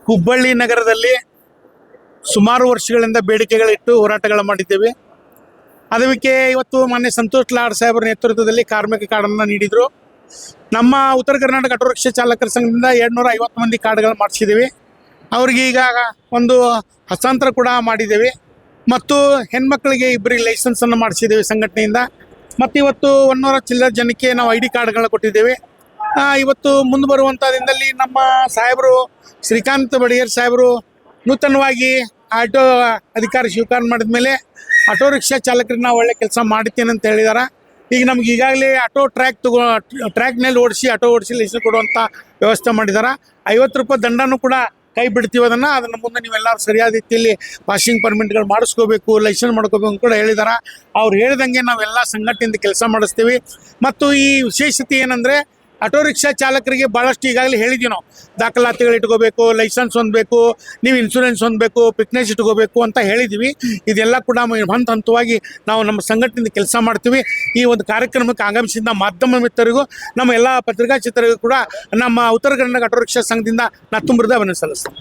ಹುಬ್ಬಳ್ಳಿ ನಗರದಲ್ಲಿ ಸುಮಾರು ವರ್ಷಗಳಿಂದ ಬೇಡಿಕೆಗಳಿಟ್ಟು ಹೋರಾಟಗಳು ಮಾಡಿದ್ದೇವೆ. ಅದಕ್ಕೆ ಇವತ್ತು ಮಾನ್ಯ ಸಂತೋಷ್ ಲಾಡ್ ಸಾಹೇಬರ ನೇತೃತ್ವದಲ್ಲಿ ಕಾರ್ಮಿಕ ಕಾರ್ಡನ್ನು ನೀಡಿದರು. ನಮ್ಮ ಉತ್ತರ ಕರ್ನಾಟಕ ಆಟೋ ರಿಕ್ಷಾ ಚಾಲಕರ ಸಂಘದಿಂದ 250 ಮಂದಿ ಕಾರ್ಡ್ಗಳು ಮಾಡಿಸಿದ್ದೀವಿ. ಅವ್ರಿಗೆ ಈಗ ಒಂದು ಹಸ್ತಾಂತರ ಕೂಡ ಮಾಡಿದ್ದೇವೆ ಮತ್ತು ಹೆಣ್ಮಕ್ಳಿಗೆ 2 ಲೈಸೆನ್ಸನ್ನು ಮಾಡಿಸಿದ್ದೇವೆ ಸಂಘಟನೆಯಿಂದ. ಮತ್ತು ಇವತ್ತು 100 ಚಿಲ್ಲರೆ ಜನಕ್ಕೆ ನಾವು ID ಕಾರ್ಡ್ಗಳನ್ನ ಕೊಟ್ಟಿದ್ದೇವೆ. ಇವತ್ತು ಮುಂದೆ ಬರುವಂಥ ದಿನದಲ್ಲಿ ನಮ್ಮ ಸಾಹೇಬರು ಶ್ರೀಕಾಂತ್ ಬಡಿಗೇರ್ ಸಾಹೇಬರು ನೂತನವಾಗಿ ಆಟೋ ಅಧಿಕಾರ ಸ್ವೀಕಾರ ಮಾಡಿದ ಮೇಲೆ ಆಟೋ ರಿಕ್ಷಾ ಚಾಲಕರಿಗೆ ನಾವು ಒಳ್ಳೆ ಕೆಲಸ ಮಾಡ್ತೀನಿ ಅಂತ ಹೇಳಿದಾರೆ. ಈಗ ನಮ್ಗೆ ಈಗಾಗಲೇ ಆಟೋ ಟ್ರ್ಯಾಕ್ನಲ್ಲಿ ಓಡಿಸಿ ಆಟೋ ಓಡಿಸಿ ಲೈಸೆನ್ಸ್ ಕೊಡುವಂಥ ವ್ಯವಸ್ಥೆ ಮಾಡಿದ್ದಾರೆ. 50 ರೂಪಾಯಿ ದಂಡನೂ ಕೂಡ ಕೈ ಬಿಡ್ತೀವಿ. ಅದನ್ನು ಮುಂದೆ ನೀವೆಲ್ಲರೂ ಸರಿಯಾದ ರೀತಿಯಲ್ಲಿ ಪಾಸಿಂಗ್ ಪರ್ಮಿಟ್ಗಳು ಮಾಡಿಸ್ಕೋಬೇಕು, ಲೈಸೆನ್ಸ್ ಮಾಡ್ಕೋಬೇಕು ಕೂಡ ಹೇಳಿದಾರೆ. ಅವ್ರು ಹೇಳಿದಂಗೆ ನಾವೆಲ್ಲ ಸಂಘಟನೆಯಿಂದ ಕೆಲಸ ಮಾಡಿಸ್ತೀವಿ. ಮತ್ತು ಈ ವಿಶೇಷತೆ ಏನಂದರೆ ಆಟೋ ರಿಕ್ಷಾ ಚಾಲಕರಿಗೆ ಭಾಳಷ್ಟು ಈಗಾಗಲೇ ಹೇಳಿದ್ದೀವಿ ನಾವು, ದಾಖಲಾತಿಗಳು ಇಟ್ಕೋಬೇಕು, ಲೈಸೆನ್ಸ್ ಹೊಂದಬೇಕು, ನೀವು ಇನ್ಶೂರೆನ್ಸ್ ಹೊಂದಬೇಕು, ಫಿಟ್ನೆಸ್ ಇಟ್ಕೋಬೇಕು ಅಂತ ಹೇಳಿದ್ದೀವಿ. ಇದೆಲ್ಲ ಕೂಡ ಹಂತವಾಗಿ ನಾವು ನಮ್ಮ ಸಂಘಟನೆಯಿಂದ ಕೆಲಸ ಮಾಡ್ತೀವಿ. ಈ ಒಂದು ಕಾರ್ಯಕ್ರಮಕ್ಕೆ ಆಗಮಿಸಿದ ಮಾಧ್ಯಮ ಮಿತ್ರರಿಗೂ ನಮ್ಮ ಎಲ್ಲ ಪತ್ರಿಕಾ ಚಿತ್ರರಿಗೂ ಕೂಡ ನಮ್ಮ ಉತ್ತರ ಕರ್ನಾಟಕ ಆಟೋ ರಿಕ್ಷಾ ಸಂಘದಿಂದ ನಾ ತುಂಬ ಹೃದಯ ಸಲ್ಲಿಸ್ತೀನಿ.